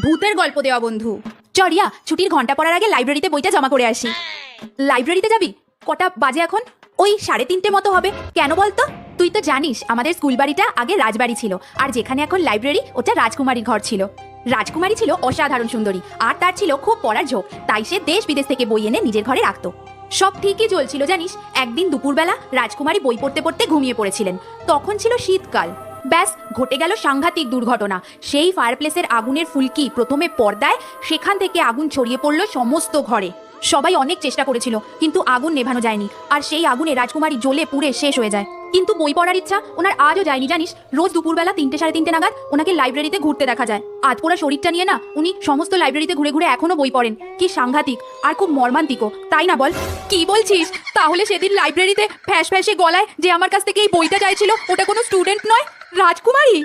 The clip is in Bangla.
ভূতের গল্প দেওয়া বন্ধু। চরিয়া, ছুটির ঘন্টা পড়ার আগে লাইব্রেরিতে বইটা জমা করে আসি। লাইব্রেরিতে যাবি? কটা বাজে এখন? ওই 3:30 মতো হবে। কেন বলতো? তুই তো জানিস আমাদের স্কুল বাড়িটা আগে রাজবাড়ি ছিল, আর যেখানে এখন লাইব্রেরি ওটা রাজকুমারীর ঘর ছিল। রাজকুমারী ছিল অসাধারণ সুন্দরী, আর তার ছিল খুব পড়ার ঝোঁক, তাই সে দেশ বিদেশ থেকে বই এনে নিজের ঘরে রাখতো। সব ঠিকই চলছিল জানিস, একদিন দুপুরবেলা রাজকুমারী বই পড়তে পড়তে ঘুমিয়ে পড়েছিলেন। তখন ছিল শীতকাল। ব্যাস, ঘটে গেল সাংঘাতিক দুর্ঘটনা। সেই ফায়ারপ্লেসের আগুনের ফুলকি প্রথমে পর্দায়, সেখান থেকে আগুন ছড়িয়ে পড়ল সমস্ত ঘরে। সবাই অনেক চেষ্টা করেছিল, কিন্তু আগুন নেভানো যায়নি, আর সেই আগুনে রাজকুমারী জ্বলে পুড়ে শেষ হয়ে যায়। কিন্তু বই পড়ার ইচ্ছা ওনার আজও যায়নি জানিস। রোজ দুপুরবেলা 3-3:30 নাগাদ ওনাকে লাইব্রেরিতে ঘুরতে দেখা যায়। আধপোড়া শরীরটা নিয়ে না উনি সমস্ত লাইব্রেরিতে ঘুরে ঘুরে এখনো বই পড়েন। কি সাংঘাতিক আর খুব মর্মান্তিকও, তাই না বল? কি বলছিস? তাহলে সেদিন লাইব্রেরিতে ফ্যাস ফ্যাসে গলায় যে আমার কাছ থেকে এই বইটা চাইছিল, ওটা কোনো স্টুডেন্ট নয়, রাজকুমারী।